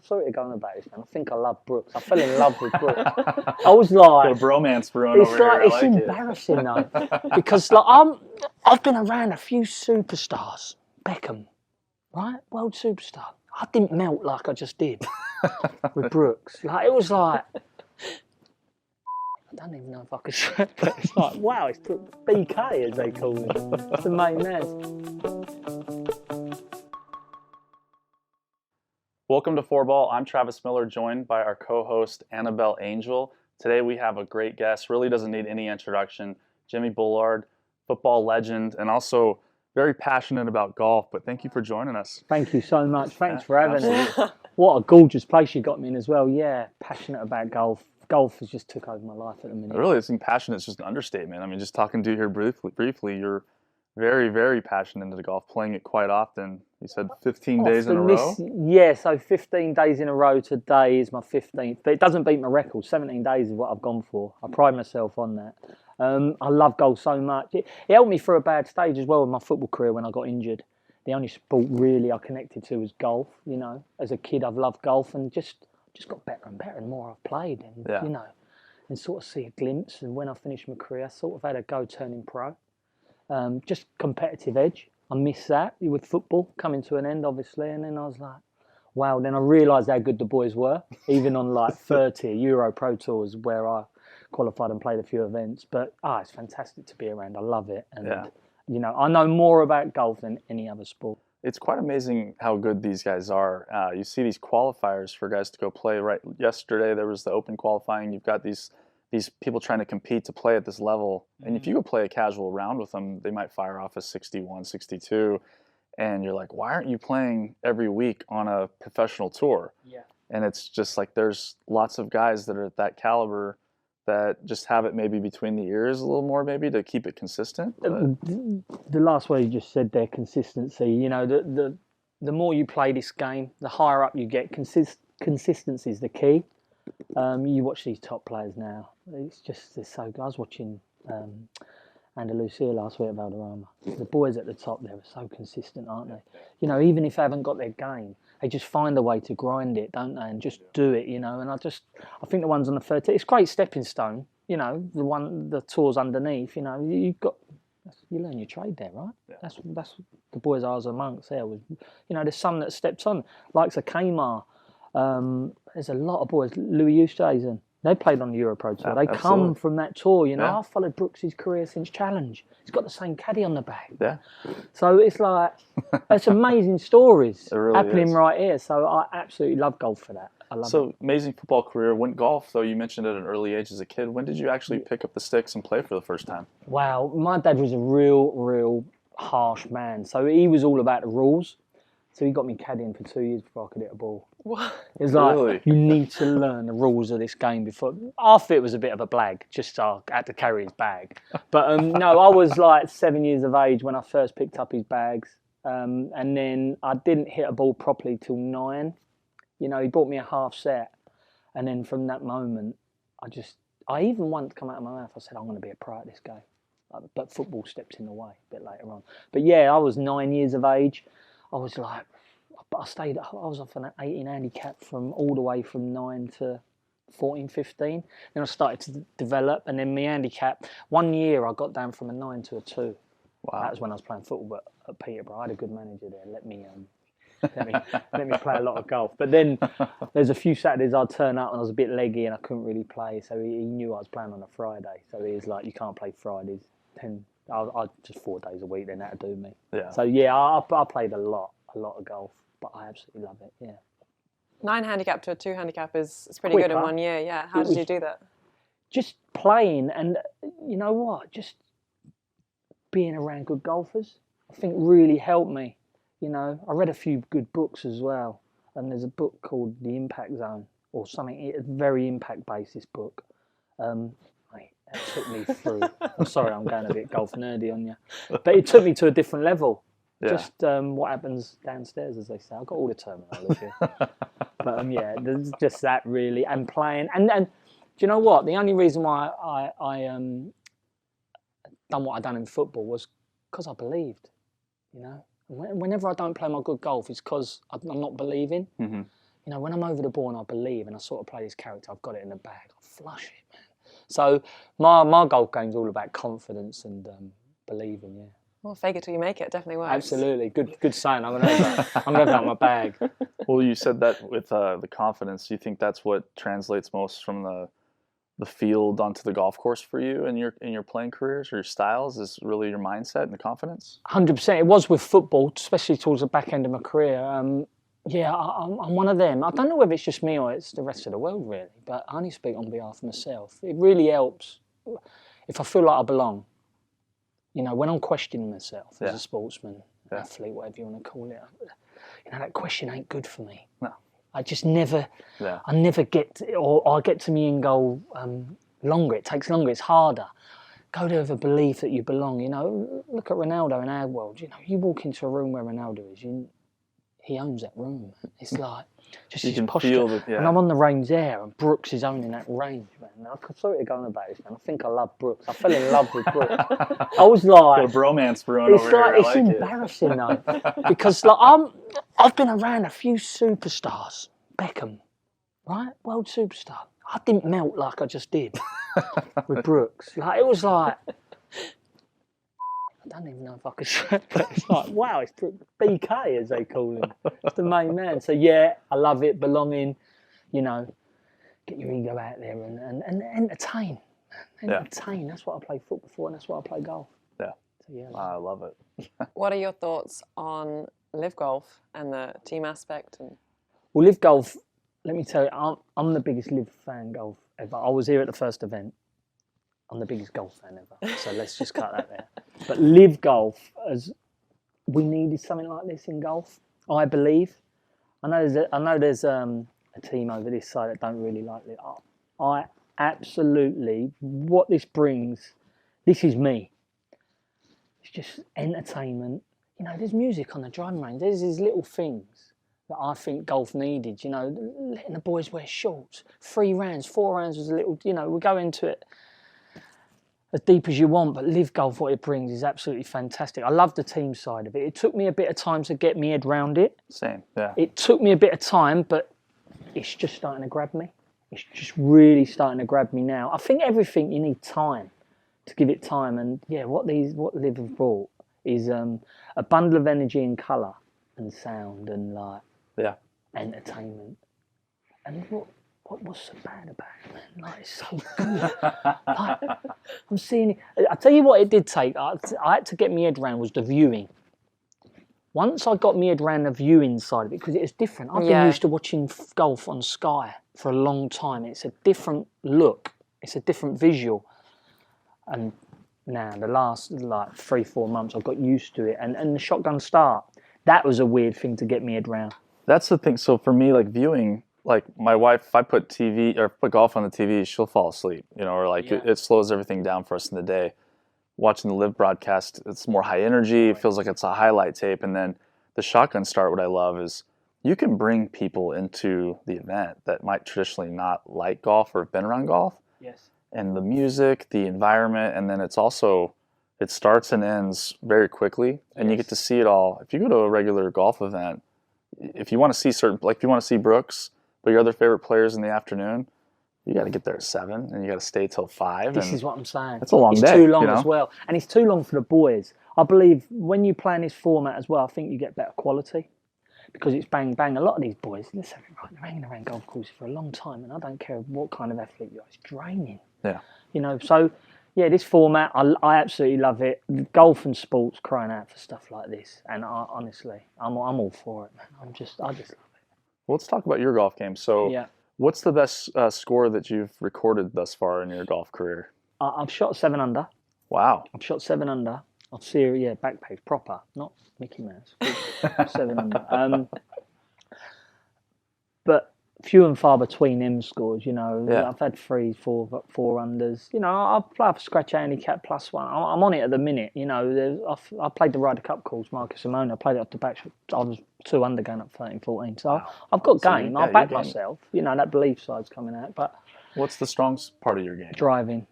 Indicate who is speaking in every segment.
Speaker 1: sorry to go on about this, man. I think I love Brooks. I fell in love with Brooks. I was like,
Speaker 2: got a bromance brewing over here.
Speaker 1: It's embarrassing though, because like I've been around a few superstars. Beckham, right? World superstar. I didn't melt like I just did with Brooks. Like it was like, I don't even know if I could say it, but it's like, wow, it's BK as they call him. It's the main man.
Speaker 2: Welcome to Fourball. I'm Travis Miller, joined by our co-host Annabel Angel. Today we have a great guest, really doesn't need any introduction, Jimmy Bullard, football legend, and also very passionate about golf, but thank you for joining us.
Speaker 1: Thank you so much. Thanks for having us. What a gorgeous place you got me in as well. Yeah, passionate about golf. Golf has just took over my life at the minute.
Speaker 2: Really, it's passionate. It's just an understatement. I mean, just talking to you here briefly, you're very, very passionate into golf, playing it quite often. You said 15 days in a row?
Speaker 1: Yeah, so 15 days in a row today is my 15th. But it doesn't beat my record. 17 days is what I've gone for. I pride myself on that. I love golf so much. It helped me through a bad stage as well in my football career when I got injured. The only sport really I connected to was golf. You know, as a kid I've loved golf and just got better and better and more I've played. And, you know, and sort of see a glimpse. And when I finished my career, I sort of had a go turning pro. Just competitive edge. I miss that with football coming to an end, obviously. And then I was like, wow. Then I realised how good the boys were, even on like 30 Euro Pro Tours where I qualified and played a few events. But it's fantastic to be around. I love it. And, you know, I know more about golf than any other sport.
Speaker 2: It's quite amazing how good these guys are. You see these qualifiers for guys to go play. Right, yesterday there was the Open qualifying. You've got these people trying to compete to play at this level. And if you go play a casual round with them, they might fire off a 61, 62. And you're like, why aren't you playing every week on a professional tour? Yeah. And it's just like there's lots of guys that are at that caliber that just have it maybe between the ears a little more maybe to keep it consistent.
Speaker 1: The last word you just said there, consistency. You know, the more you play this game, the higher up you get. Consistency is the key. You watch these top players now. It's so good. I was watching Andalusia last week at Valderrama. The boys at the top there are so consistent, aren't they? You know, even if they haven't got their game, they just find a way to grind it, don't they? And just do it, you know. And I think the ones on the 30, it's a great stepping stone. You know, the tours underneath. You know, you learn your trade there, right? Yeah. That's the boys I was amongst there. You know, there's some that steps on, like a Kmart. There's a lot of boys. Louis Oosthuizen, they played on the Euro Pro Tour. They come from that tour, you know. Yeah. I've followed Brooks' career since Challenge. He's got the same caddy on the back. Yeah. So it's like, it's amazing stories happening right here. So I absolutely love golf for that. I love it.
Speaker 2: So amazing football career. When golf, though, you mentioned at an early age as a kid. When did you actually pick up the sticks and play for the first time?
Speaker 1: Wow, my dad was a real harsh man. So he was all about the rules. So he got me caddying for 2 years before I could hit a ball. What? It was like, you need to learn the rules of this game before. Half it was a bit of a blag, just so I had to carry his bag. But no, I was like 7 years of age when I first picked up his bags. And then I didn't hit a ball properly till 9. You know, he bought me a half set. And then from that moment, I even once come out of my mouth, I said, I'm going to be a pro at this game. But football stepped in the way a bit later on. But yeah, I was 9 years of age. I was like, I was off an 18 handicap from all the way from 9 to 14, 15. Then I started to develop, and then my handicap, 1 year I got down from a 9 to a 2. Wow. That was when I was playing football at Peterborough. I had a good manager there, let me play a lot of golf. But then there's a few Saturdays I'd turn up and I was a bit leggy and I couldn't really play, so he knew I was playing on a Friday. So he was like, you can't play Fridays. Then I just 4 days a week, then that'd do me. Yeah. So yeah, I played a lot of golf, but I absolutely love it. Yeah.
Speaker 3: 9 handicap to a 2 handicap is pretty good in 1 year. Yeah. How did you do that?
Speaker 1: Just playing, and you know what? Just being around good golfers, I think really helped me. You know, I read a few good books as well, and there's a book called The Impact Zone or something. It's a very impact based, this book. It took me through. I'm sorry, I'm going a bit golf nerdy on you, but it took me to a different level. Yeah. Just what happens downstairs, as they say. I've got all the terminology, but yeah, there's just that really, and playing, and do you know what? The only reason why I done what I done in football was because I believed. You know, whenever I don't play my good golf, it's because I'm not believing. Mm-hmm. You You know, when I'm over the ball and I believe and I sort of play this character, I've got it in the bag. I flush it, man. So my golf game's all about confidence and believing, yeah.
Speaker 3: Well, fake it till you make it definitely works.
Speaker 1: Absolutely. Good saying. I'm going to have that in my bag.
Speaker 2: Well, you said that with the confidence. Do you think that's what translates most from the field onto the golf course for you in your playing careers or your styles? Is really your mindset and the confidence?
Speaker 1: 100%. It was with football, especially towards the back end of my career. Yeah, I'm one of them. I don't know whether it's just me or it's the rest of the world, really, but I only speak on behalf of myself. It really helps if I feel like I belong. You know, when I'm questioning myself as a sportsman, athlete, whatever you want to call it, you know, that question ain't good for me.
Speaker 2: No.
Speaker 1: I just never, I never get to, or I get to me and go longer. It takes longer. It's harder. Go there with a belief that you belong. You know, look at Ronaldo in our world. You know, you walk into a room where Ronaldo is, he owns that room. It's like just
Speaker 2: you
Speaker 1: his
Speaker 2: can
Speaker 1: posture.
Speaker 2: feel that,
Speaker 1: And I'm on the range there, and Brooks is owning that range, man. I'm sorry to go on about this, man. I think I love Brooks. I fell in love with Brooks. I was like,
Speaker 2: got a bromance brewing over here.
Speaker 1: It's embarrassing though, because like I've been around a few superstars. Beckham, right? World superstar. I didn't melt like I just did with Brooks. Like it was like. I don't even know if I could say it. It's like, wow, it's BK, as they call him. It's the main man. So, yeah, I love it, belonging, you know, get your ego out there and entertain. Entertain. That's what I played football for, and that's what I play golf.
Speaker 2: Yeah.
Speaker 1: So, yeah,
Speaker 2: I love it.
Speaker 3: What are your thoughts on live golf and the team aspect?
Speaker 1: Well, live golf, let me tell you, I'm the biggest live fan golf ever. I was here at the first event. I'm the biggest golf fan ever, so let's just cut that there. But live golf, as we needed something like this in golf, I believe. I know there's a team over this side that don't really like it. I absolutely, what this brings, this is me. It's just entertainment. You know, there's music on the driving range. There's these little things that I think golf needed. You know, letting the boys wear shorts. 3 rounds, 4 rounds was a little. You know, we go into it as deep as you want, but live golf, what it brings is absolutely fantastic. I love the team side of it. It took me a bit of time to get my head round it.
Speaker 2: Same, yeah.
Speaker 1: It took me a bit of time, but it's just starting to grab me. It's just really starting to grab me now. I think everything, you need time to give it time. And yeah, what Live have brought is a bundle of energy and colour and sound and like entertainment. And what's so bad about it, man? Like, it's so good. Like, I'm seeing it. I tell you what it did take. I had to get my head around was the viewing. Once I got my head around the viewing side of it, because it was different. I've been used to watching golf on Sky for a long time. It's a different look. It's a different visual. And now, the last 3-4 months, I've got used to it. And the shotgun start, that was a weird thing to get my head around. That's
Speaker 2: the thing. So for me, like viewing, like my wife, if I put TV or put golf on the TV, she'll fall asleep, you know, or like it slows everything down for us in the day. Watching the live broadcast, it's more high energy. It feels like it's a highlight tape. And then the shotgun start, what I love is you can bring people into the event that might traditionally not like golf or have been around golf.
Speaker 1: Yes.
Speaker 2: And the music, the environment, and then it's also, it starts and ends very quickly. And you get to see it all. If you go to a regular golf event, if you want to see if you want to see Brooks, but your other favorite players in the afternoon, you got to get there at 7 and you got to stay till 5.
Speaker 1: This is what I'm saying.
Speaker 2: It's a long day.
Speaker 1: It's too long as well. And it's too long for the boys. I believe when you play in this format as well, I think you get better quality because it's bang, bang. A lot of these boys, let's have it right, they're hanging around golf courses for a long time and I don't care what kind of athlete you are, it's draining.
Speaker 2: Yeah.
Speaker 1: You know, so yeah, this format, I absolutely love it. Golf and sports crying out for stuff like this. And honestly, I'm all for it, man. I just love it.
Speaker 2: Well, let's talk about your golf game. So what's the best score that you've recorded thus far in your golf career?
Speaker 1: I've shot 7 under.
Speaker 2: Wow.
Speaker 1: I've shot 7 under. I've seen, back page, proper, not Mickey Mouse. 7 under. But few and far between them scores, you know. Yeah. I've had 3, 4 unders. You know, I play for scratch handicap +1. I'm on it at the minute, you know. I played the Ryder Cup course, Marcus Simone. I played it off the back. I was 2 under going up 13, 14. So I've got game. I back myself. You know, that belief side's coming out. But
Speaker 2: what's the strongest part of your game?
Speaker 1: Driving.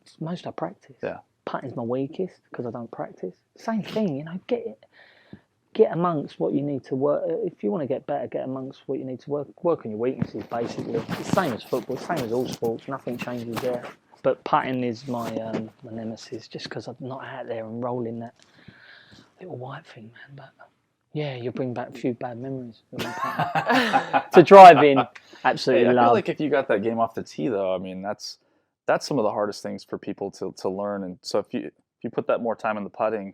Speaker 2: It's
Speaker 1: most I practice.
Speaker 2: Yeah.
Speaker 1: Putting's my weakest because I don't practice. Same thing, you know. Get get amongst what you need to work. If you want to get better, get amongst what you need to work on your weaknesses. Basically, it's the same as football, same as all sports. Nothing changes there. But putting is my nemesis, just because I'm not out there and rolling that little white thing, man. But yeah, you bring back a few bad memories. To drive in, absolutely
Speaker 2: I
Speaker 1: love.
Speaker 2: feel like if you got that game off the tee, though, I mean, that's some of the hardest things for people to learn. And so if you put that more time in the putting,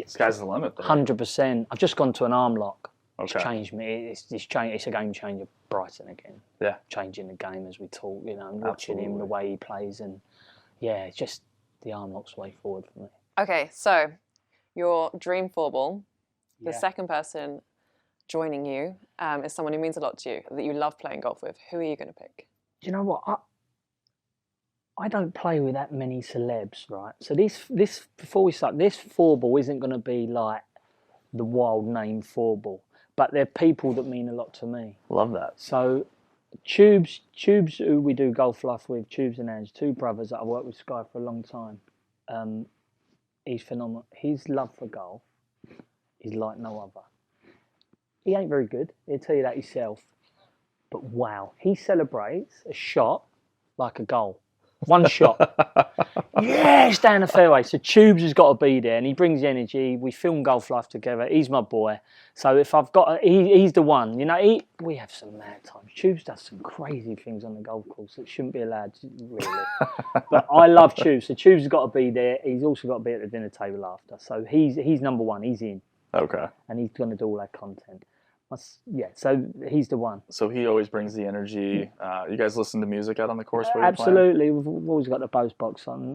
Speaker 2: sky's the limit there.
Speaker 1: 100%. I've just gone to an arm lock.
Speaker 2: Okay.
Speaker 1: It's changed me. It's a game changer. Brighton again.
Speaker 2: Yeah.
Speaker 1: Changing the game as we talk. You know, and watching him, the way he plays, and yeah, it's just the arm lock's way forward for me.
Speaker 3: Okay, so your dream Fourball, the second person joining you is someone who means a lot to you, that you love playing golf with. Who are you going to pick?
Speaker 1: Do you know what? I don't play with that many celebs, right? So this before we start, this Fourball isn't going to be like the wild name Fourball, but they're people that mean a lot to me.
Speaker 2: Love that.
Speaker 1: So Tubes, who we do golf life with, Tubes and Ange, two brothers that I've worked with Sky for a long time. He's phenomenal. His love for golf is like no other. He ain't very good. He'll tell you that himself. But wow, he celebrates a shot like a goal. One shot. Yes, down the fairway. So Tubes has got to be there, and he brings the energy. We film golf life together. He's my boy. So if I've got, he's the one. You know, we have some mad times. Tubes does some crazy things on the golf course that shouldn't be allowed, really. But I love Tubes. So Tubes has got to be there. He's also got to be at the dinner table after. So he's number one. He's in.
Speaker 2: Okay.
Speaker 1: And he's going to do all that content. Yeah, so he's the one.
Speaker 2: So he always brings the energy. You guys listen to music out on the course?
Speaker 1: Absolutely. We've always got the Bose box on.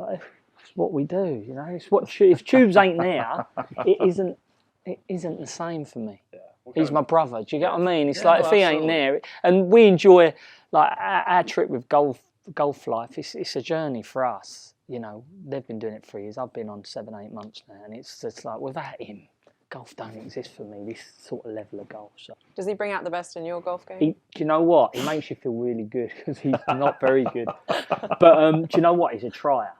Speaker 1: It's what we do, you know. It's what if Tubes ain't there, it isn't the same for me. Yeah. He's my brother. Do you get what I mean? It's like if he ain't there, and we enjoy like our trip with golf life. It's a journey for us. You know, they've been doing it for years. I've been on 7-8 months now, and it's just like without him, golf don't exist for me, this sort of level of golf. So.
Speaker 3: Does he bring out the best in your golf game?
Speaker 1: Do you know what? He makes you feel really good because he's not very good. But do you know what? He's a trier.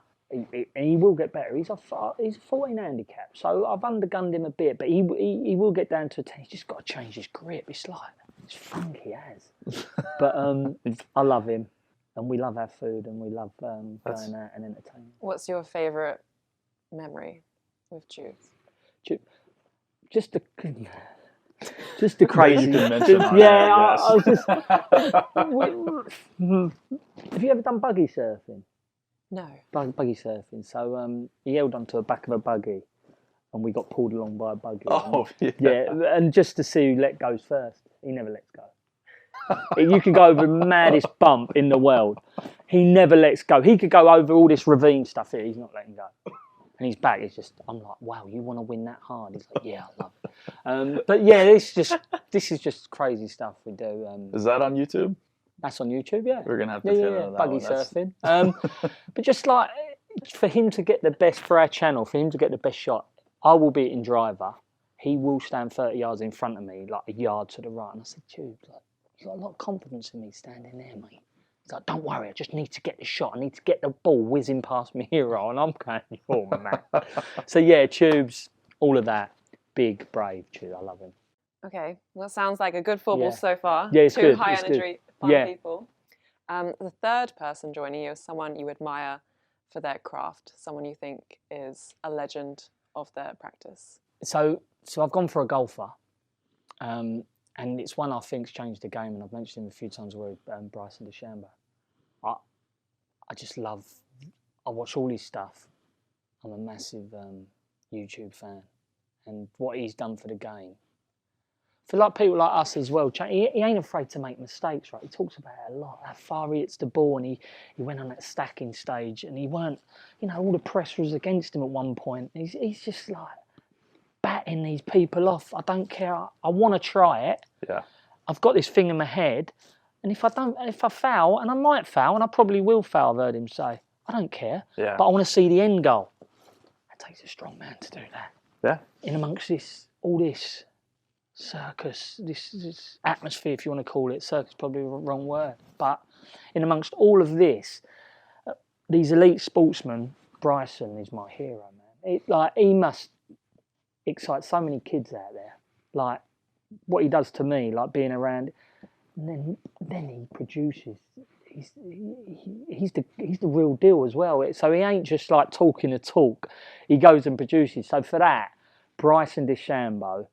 Speaker 1: He will get better. He's a 14 handicap, so I've undergunned him a bit, but he will get down to a 10. He's just got to change his grip. It's funky as. But I love him, and we love our food, and we love going out and entertaining.
Speaker 3: What's your favourite memory with Tubes?
Speaker 1: Just the crazy.
Speaker 2: Yeah,
Speaker 1: I was just. Have you ever done buggy surfing?
Speaker 3: No.
Speaker 1: Buggy surfing. So he held onto the back of a buggy, and we got pulled along by a buggy.
Speaker 2: Oh, yeah.
Speaker 1: Yeah, and just to see who let goes first. He never lets go. You can go over the maddest bump in the world. He never lets go. He could go over all this ravine stuff here. He's not letting go. And his back is just, I'm like, wow, you want to win that hard? He's like, yeah, I love it. But yeah, this is just crazy stuff we do.
Speaker 2: Is that on YouTube?
Speaker 1: That's on YouTube, yeah.
Speaker 2: We're going to have to fit into that
Speaker 1: buggy surfing. But just like, for him to get the best, for our channel, for him to get the best shot, I will be in driver. He will stand 30 yards in front of me, like a yard to the right. And I said, Tubes, you've got a lot of confidence in me standing there, mate. He's like, don't worry, I just need to get the shot. I need to get the ball whizzing past my hero. And I'm going, oh, man. So, yeah, Tubes, all of that. Big, brave Tubes. I love him.
Speaker 3: Okay. Well, it sounds like a good Fourball so far.
Speaker 1: Yeah, it's
Speaker 3: Two
Speaker 1: good.
Speaker 3: high
Speaker 1: it's
Speaker 3: energy,
Speaker 1: good.
Speaker 3: fun people. The third person joining you is someone you admire for their craft, someone you think is a legend of their practice. So
Speaker 1: I've gone for a golfer. And it's one I think's changed the game, and I've mentioned him a few times with Bryson DeChambeau. I just love, I watch all his stuff. I'm a massive YouTube fan, and what he's done for the game. For like people like us as well, he ain't afraid to make mistakes, right? He talks about it a lot, how far he hits the ball, and he went on that stacking stage, and he weren't, all the pressure was against him at one point. He's just like batting these people off. I don't care. I want to try it.
Speaker 2: Yeah.
Speaker 1: I've got this thing in my head, and if I foul, and I might foul, and I probably will foul, I've heard him say, I don't care.
Speaker 2: Yeah.
Speaker 1: But I want to see the end goal. It takes a strong man to do that.
Speaker 2: Yeah.
Speaker 1: In amongst all this circus, this atmosphere, if you want to call it. Circus is probably the wrong word. But in amongst all of this, these elite sportsmen, Bryson is my hero, man. He must excite so many kids out there. like what he does to me, like being around, and then he produces. He's the real deal as well. So he ain't just like talking the talk. He goes and produces. So for that, Bryson DeChambeau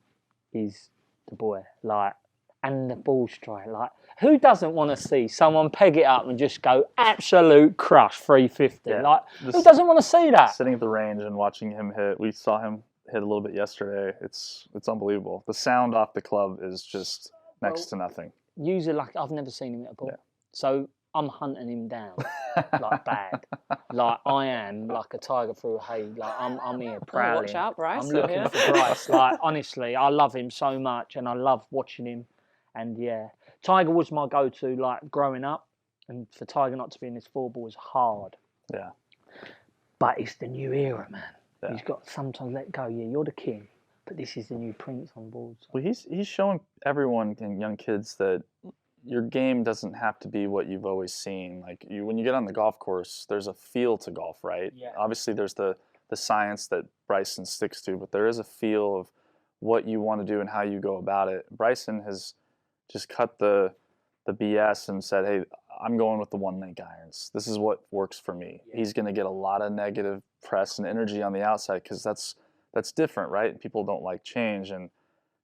Speaker 1: is the boy. Like, and the ball strike. Like, who doesn't want to see someone peg it up and just go absolute crush 350?
Speaker 2: Yeah,
Speaker 1: like, who doesn't want to see that?
Speaker 2: Sitting at the range and watching him hit. We saw him hit a little bit yesterday. It's unbelievable. The sound off the club is just next to nothing.
Speaker 1: Usually, like, I've never seen him hit a ball. Yeah. So I'm hunting him down like bad. Like I am like a tiger through a hay. Like I'm here prowling.
Speaker 3: Watch out, Bryce.
Speaker 1: I'm looking for Bryce. Like honestly, I love him so much and I love watching him. And yeah, Tiger was my go-to like growing up. And for Tiger not to be in this Fourball was hard.
Speaker 2: Yeah.
Speaker 1: But it's the new era, man.
Speaker 2: Yeah.
Speaker 1: He's got to sometimes let go. Yeah, you're the king. But this is the new prince on board. So.
Speaker 2: Well, he's showing everyone and young kids that your game doesn't have to be what you've always seen. Like when you get on the golf course, there's a feel to golf, right?
Speaker 1: Yeah.
Speaker 2: Obviously, there's the science that Bryson sticks to, but there is a feel of what you want to do and how you go about it. Bryson has just cut the BS and said, hey, I'm going with the 1-link irons. This is what works for me. Yeah. He's going to get a lot of negative press and energy on the outside because that's different, right? People don't like change, and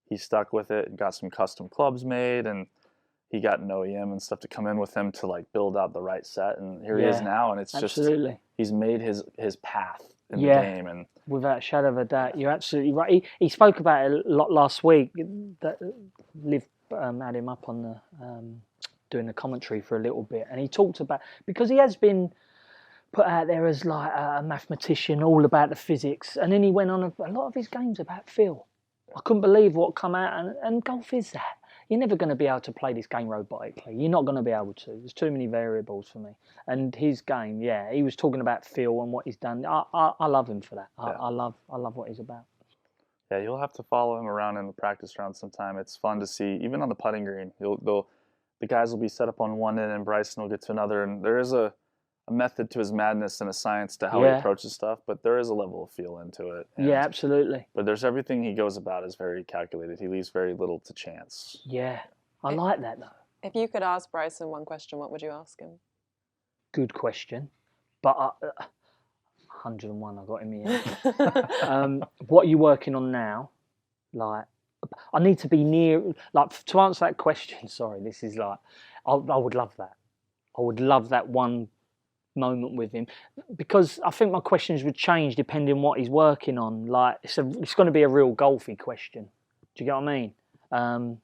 Speaker 2: he stuck with it and got some custom clubs made, and he got an OEM and stuff to come in with him to like build out the right set, and here he is now, and it's
Speaker 1: absolutely.
Speaker 2: Just he's made his path in the game, and
Speaker 1: without a shadow of a doubt, you're absolutely right. He spoke about it a lot last week. That Liv had him up on the doing the commentary for a little bit, and he talked about, because he has been put out there as like a mathematician, all about the physics, and then he went on a lot of his games about feel. I couldn't believe what come out, and golf is that. You're never going to be able to play this game robotically. You're not going to be able to. There's too many variables for me. And his game, yeah, he was talking about Phil and what he's done. I love him for that. I love what he's about.
Speaker 2: Yeah, you'll have to follow him around in the practice round sometime. It's fun to see, even on the putting green. The guys will be set up on one end and Bryson will get to another. And there is a method to his madness and a science to how he approaches stuff, but there is a level of feel into it.
Speaker 1: Yeah, absolutely.
Speaker 2: But there's everything he goes about is very calculated. He leaves very little to chance.
Speaker 1: Yeah, I like that though.
Speaker 3: If you could ask Bryson one question, what would you ask him?
Speaker 1: Good question, but 101 I got in here. What are you working on now? Like, I need to be near. Like, to answer that question. Sorry, this is like, I would love that. I would love that one moment with him, because I think my questions would change depending on what he's working on. Like it's going to be a real golfy question. Do you get what I mean?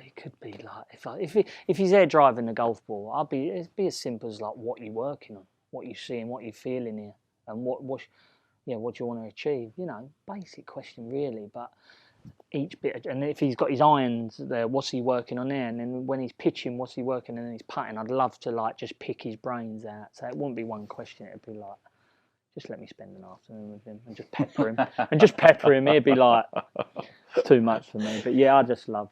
Speaker 1: It could be like if he's air driving the golf ball, it'd be as simple as like, what you working on, what you seeing, what you feeling here, and what you want to achieve. You know, basic question really, but each bit, and if he's got his irons there, what's he working on there? And then when he's pitching, what's he working on? And he's putting. I'd love to like just pick his brains out. So it wouldn't be one question. It'd be like, just let me spend an afternoon with him and just pepper him. It'd be like too much for me. But yeah, I just love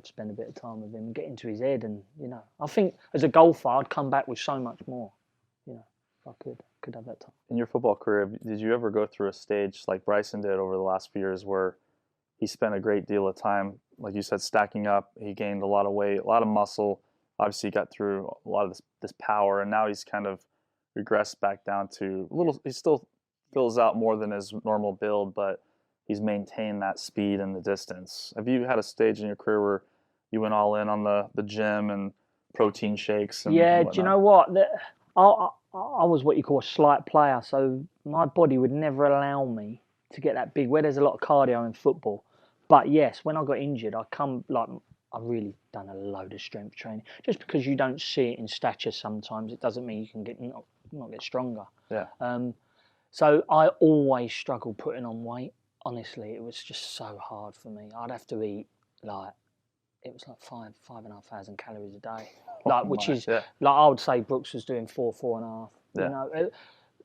Speaker 1: spending a bit of time with him and get into his head. And you know, I think as a golfer, I'd come back with so much more. You know, if I could have that time.
Speaker 2: In your football career, did you ever go through a stage like Bryson did over the last few years where he spent a great deal of time, like you said, stacking up? He gained a lot of weight, a lot of muscle. Obviously, he got through a lot of this power, and now he's kind of regressed back down to a little. He still fills out more than his normal build, but he's maintained that speed and the distance. Have you had a stage in your career where you went all in on the gym and protein shakes? And
Speaker 1: do you know what? I was what you call a slight player, so my body would never allow me to get that big. Where there's a lot of cardio in football. But yes, when I got injured, I really done a load of strength training. Just because you don't see it in stature sometimes, it doesn't mean you can not get stronger. Yeah. So I always struggled putting on weight. Honestly, it was just so hard for me. I'd have to eat like, it was like 5,500 calories a day. Like, which is like, I would say Brooks was doing 4.5. You know,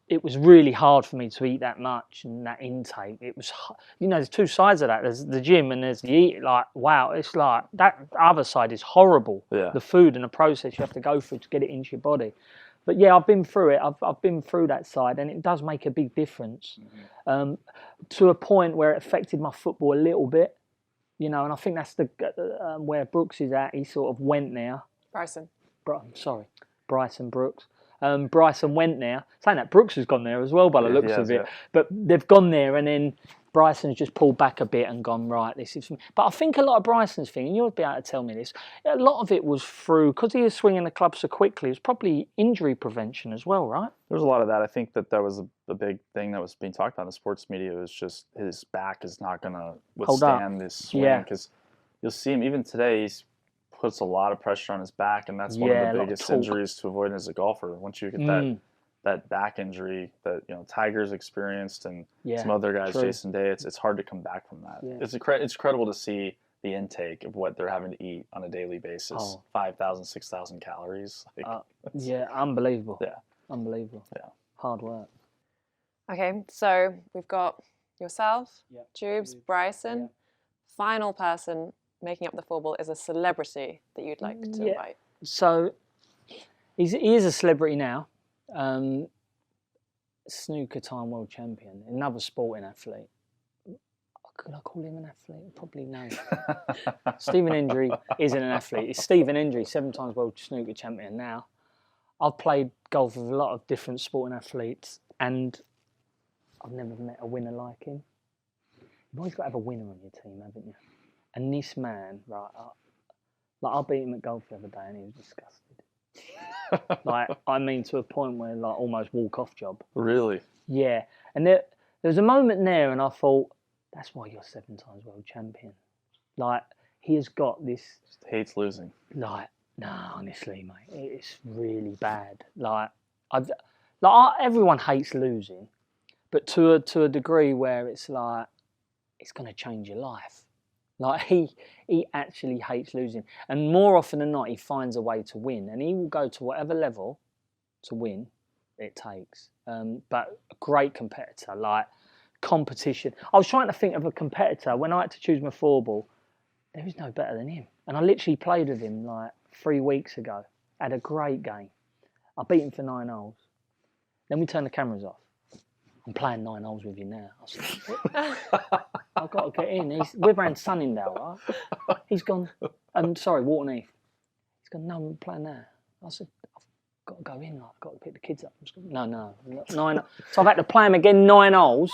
Speaker 1: it was really hard for me to eat that much and that intake. It was, you know, there's two sides of that. There's the gym and there's the eat. Like, wow, it's like that other side is horrible. Yeah. The food and the process you have to go through to get it into your body. But yeah, I've been through it. I've been through that side, and it does make a big difference. To a point where it affected my football a little bit. you know, and I think that's the where Brooks is at. He sort of went there.
Speaker 3: Bryson.
Speaker 1: Bryson Brooks. Bryson went there. Saying that, Brooks has gone there as well by the looks of it. Yeah. But they've gone there, and then Bryson's just pulled back a bit and gone, right, this is... But I think a lot of Bryson's thing, and you'll be able to tell me this, a lot of it was through, because he was swinging the club so quickly, it was probably injury prevention as well, right?
Speaker 2: There's a lot of that. I think that was a big thing that was being talked about in the sports media. It was just his back is not going to withstand this swing. Because you'll see him, even today, he's puts a lot of pressure on his back, and that's one of the biggest injuries to avoid as a golfer. Once you get that back injury that Tiger's experienced and some other guys, Jason Day, it's hard to come back from that. Yeah. It's incredible to see the intake of what they're having to eat on a daily basis. 5,000, 6,000 calories.
Speaker 1: Unbelievable.
Speaker 2: Yeah,
Speaker 1: unbelievable.
Speaker 2: Yeah,
Speaker 1: hard work.
Speaker 3: Okay, so we've got yourself, Jubes, Bryson. Yeah. Final person making up the Fourball is a celebrity that you'd like to invite. So
Speaker 1: he is a celebrity now. Snooker time world champion, another sporting athlete. Could I call him an athlete? Probably no. Stephen Hendry isn't an athlete. It's Stephen Hendry, 7 times world snooker champion now. I've played golf with a lot of different sporting athletes, and I've never met a winner like him. You've always got to have a winner on your team, haven't you? And this man, right, I beat him at golf the other day and he was disgusted. I mean, to a point where, almost walk-off job.
Speaker 2: Really?
Speaker 1: Yeah. And there was a moment there and I thought, that's why you're 7 times world champion. He has got this...
Speaker 2: Just hates losing.
Speaker 1: No, honestly, mate, it's really bad. Everyone hates losing, but to a degree where it's it's going to change your life. He actually hates losing. And more often than not, he finds a way to win. And he will go to whatever level to win it takes. But a great competitor, competition. I was trying to think of a competitor. When I had to choose my Fourball, there is no better than him. And I literally played with him 3 weeks ago. Had a great game. I beat him for 9 holes. Then we turned the cameras off. I'm playing 9 holes with you now. I said, I've got to get in. We're around Sunningdale, right? He's gone, Waterneath. He's gone, no, I'm playing there. I said, I've got to go in. I've got to pick the kids up. No, 9. So I've had to play him again 9 holes.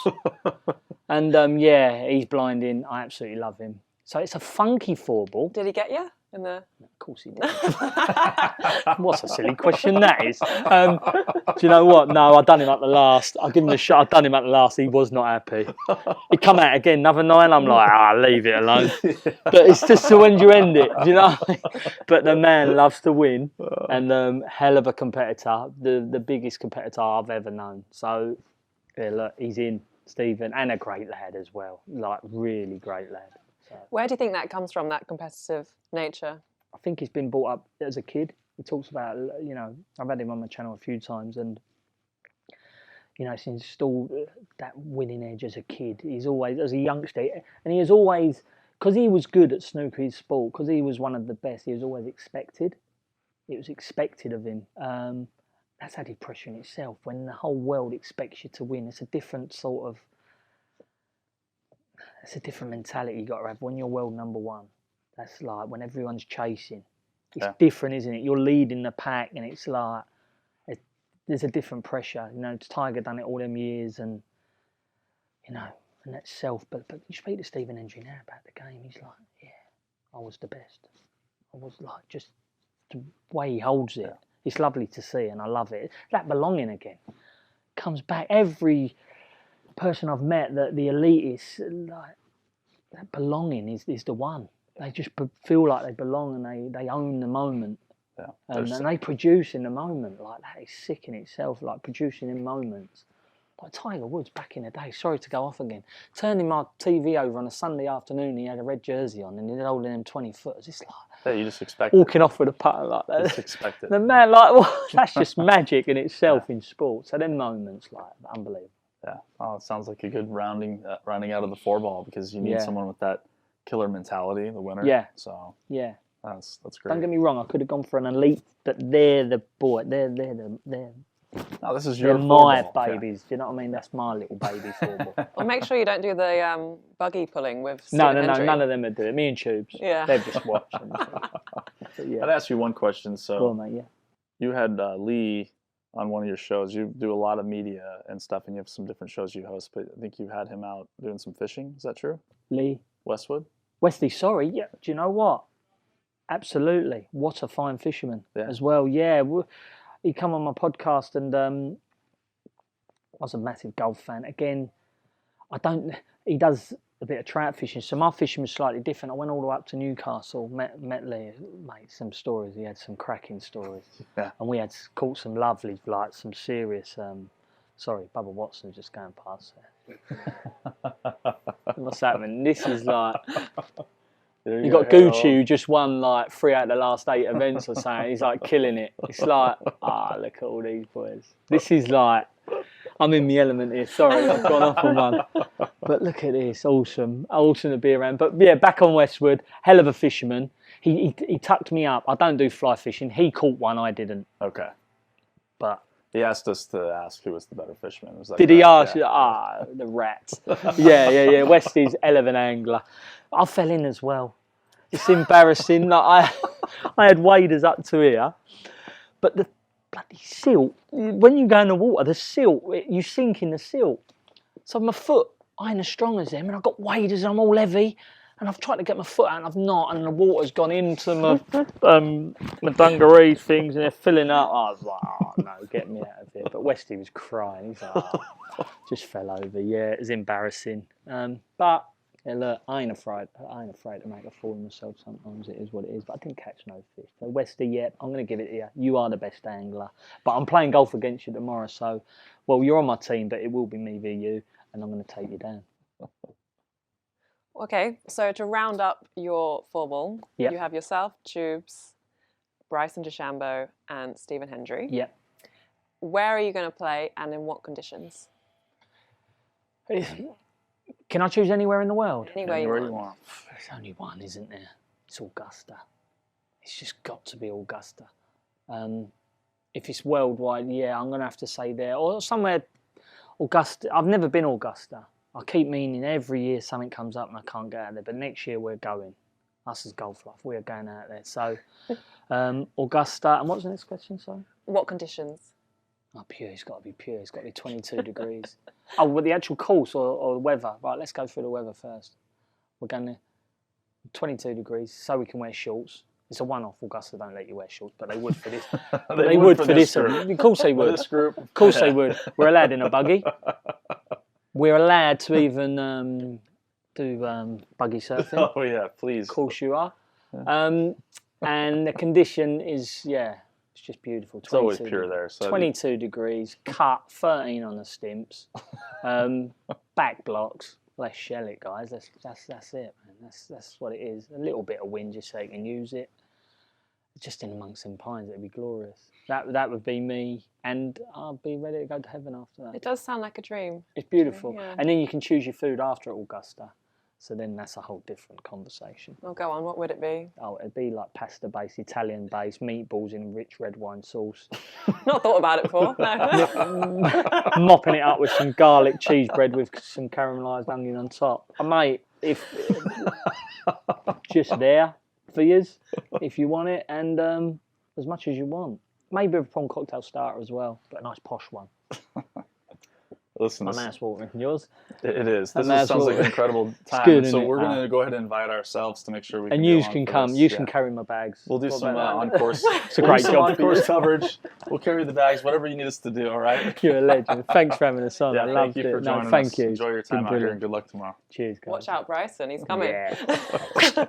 Speaker 1: And he's blinding. I absolutely love him. So it's a funky Fourball.
Speaker 3: Did he get you?
Speaker 1: Of course he did. What a silly question that is. Do you know what? No, I've done him at the last. I'll give him a shot. I've done him at the last. He was not happy. He come out again, another 9. I'm like, leave it alone. But it's just so when you end it, do you know what I mean? But the man loves to win, and hell of a competitor, the biggest competitor I've ever known. So, yeah, look, he's in, Stephen, and a great lad as well. Really great lad. So.
Speaker 3: Where do you think that comes from, that competitive nature?
Speaker 1: I think he's been brought up as a kid. He talks about, I've had him on my channel a few times, and, it's installed that winning edge as a kid. He's always, as a youngster, and he has always, because he was good at snooker, his sport, because he was one of the best, he was always expected. It was expected of him. That's added pressure in itself. When the whole world expects you to win, it's a different sort of, it's a different mentality you got to have when you're world number 1. That's when everyone's chasing. It's different, isn't it? You're leading the pack, and it's there's a different pressure. Tiger done it all them years, and and that's self. But you speak to Stephen Hendry now about the game. He's like, yeah, I was the best. I was just the way he holds it. Yeah. It's lovely to see, and I love it. That belonging again comes back. Every person I've met, that the elitists, that belonging is the one. They just feel like they belong, and they own the moment.
Speaker 2: Yeah,
Speaker 1: and they produce in the moment. That is sick in itself, producing in moments. Like Tiger Woods back in the day, sorry to go off again, turning my TV over on a Sunday afternoon, he had a red jersey on and he was holding them 20-footers. It's
Speaker 2: you just expect
Speaker 1: walking off with a putter like that.
Speaker 2: Just expect it.
Speaker 1: The man, that's just magic in itself in sport. So them moments, unbelievable.
Speaker 2: Yeah. Oh, it sounds like a good rounding out of the Fourball, because you need someone with that killer mentality, the winner.
Speaker 1: Yeah.
Speaker 2: So
Speaker 1: yeah,
Speaker 2: that's great.
Speaker 1: Don't get me wrong. I could have gone for an elite, but they're the boy. They're
Speaker 2: No, this is your
Speaker 1: They're my
Speaker 2: Fourball.
Speaker 1: babies. Do you know what I mean? That's my little baby Fourball.
Speaker 3: Well, make sure you don't do the buggy pulling with
Speaker 1: No,
Speaker 3: Stephen Hendry.
Speaker 1: none of them are doing it. Me and Tubes.
Speaker 3: Yeah.
Speaker 1: They're just watching.
Speaker 2: I'd ask you one question. So,
Speaker 1: Go on, mate, yeah.
Speaker 2: you had Lee on one of your shows. You do a lot of media and stuff, and you have some different shows you host. But I think you had him out doing some fishing. Is that true?
Speaker 1: Lee.
Speaker 2: Westwood?
Speaker 1: Westy, sorry. Yeah. Do you know what? Absolutely. What a fine fisherman as well. Yeah. He come on my podcast and I was a massive golf fan. Again, he does a bit of trout fishing. So my fishing was slightly different. I went all the way up to Newcastle, met Lee, mate, some stories. He had some cracking stories.
Speaker 2: Yeah.
Speaker 1: And we had caught some lovely, like some serious, sorry, Bubba Watson's just going past there. What's happening? This is like... You got Gucci, who just won like 3 out of the last 8 events or something. He's like killing it. It's like, look at all these boys. This is like, I'm in the element here. Sorry, I've gone off on one. But look at this, awesome to be around. But yeah, back on Westwood, hell of a fisherman. He tucked me up. I don't do fly fishing. He caught one, I didn't.
Speaker 2: Okay.
Speaker 1: But
Speaker 2: he asked us to ask who was the better fisherman. Was that
Speaker 1: did he ask? Yeah. The rats. Yeah. Westy's hell of an angler. I fell in as well. It's embarrassing. Like I had waders up to here, but the bloody silt. When you go in the water, the silt, you sink in the silt. So my foot, I ain't as strong as them, and I've got waders and I'm all heavy, and I've tried to get my foot out and I've not, and the water's gone into my dungarees things and they're filling up. I was like, oh no, get me out of here. But Westy was crying. He's like, just fell over. Yeah, it was embarrassing. But yeah, look, I ain't afraid to make a fool of myself sometimes. It is what it is. But I didn't catch no fish. So Westy, yeah, I'm going to give it to you. You are the best angler. But I'm playing golf against you tomorrow. So, well, you're on my team, but it will be me v you. And I'm going to take you down.
Speaker 3: Okay, so to round up your Fourball, you have yourself, Tubes, Bryson DeChambeau, and Stephen Hendry.
Speaker 1: Yep.
Speaker 3: Where are you going to play and in what conditions?
Speaker 1: Can I choose anywhere in the world?
Speaker 3: Anywhere you want.
Speaker 1: There's only one, isn't there? It's Augusta. It's just got to be Augusta. If it's worldwide, yeah, I'm going to have to say there. Or somewhere, Augusta. I've never been Augusta. I keep meaning every year something comes up and I can't get out there. But next year we're going. Us as Golf Life, we're going out there. So, Augusta. And what's the next question, sorry?
Speaker 3: What conditions?
Speaker 1: Oh, pure. It's got to be pure. It's got to be 22 degrees. Oh, well, the actual course or the weather. Right, let's go through the weather first. We're going to 22 degrees, so we can wear shorts. It's a one-off. Augusta don't let you wear shorts, but they would for this. they would for this. Of course they would.
Speaker 2: This group.
Speaker 1: Of course they would. We're allowed in a buggy. We're allowed to even do buggy surfing.
Speaker 2: Oh yeah, please.
Speaker 1: Of course you are. And the condition is, yeah, it's just beautiful.
Speaker 2: It's always pure there. So
Speaker 1: 22 degrees, cut, 13 on the stimps, back blocks. Let's shell it, guys. That's it, man. That's what it is. A little bit of wind just so you can use it. Just in amongst some pines, it'd be glorious. That would be me, and I'll be ready to go to heaven after that.
Speaker 3: It does sound like a dream.
Speaker 1: It's beautiful.
Speaker 3: Yeah.
Speaker 1: And then you can choose your food after at Augusta. So then that's a whole different conversation.
Speaker 3: Oh, go on. What would it be?
Speaker 1: Oh, it'd be like pasta-based, Italian-based, meatballs in rich red wine sauce.
Speaker 3: Not thought about it before, no.
Speaker 1: Mopping it up with some garlic cheese bread with some caramelised onion on top. Mate, if just there for yous, if you want it, and as much as you want. Maybe a prawn cocktail starter as well, but a nice posh one.
Speaker 2: Listen,
Speaker 1: my mouth's watering. Yours?
Speaker 2: It is. This sounds like an incredible time.
Speaker 1: Good,
Speaker 2: so we're going to go ahead and invite ourselves to make sure we can.
Speaker 1: And you can come. You can carry my bags.
Speaker 2: We'll do some on-course.
Speaker 1: It's a great job.
Speaker 2: On-course coverage. We'll carry the bags. Whatever you need us to do. All right.
Speaker 1: You're a legend. Thanks for having us on.
Speaker 2: Yeah,
Speaker 1: I loved
Speaker 2: thank you for joining us.
Speaker 1: Thank you.
Speaker 2: Enjoy your time out here, and good luck tomorrow.
Speaker 1: Cheers, guys.
Speaker 3: Watch out, Bryson. He's coming.
Speaker 1: Yeah.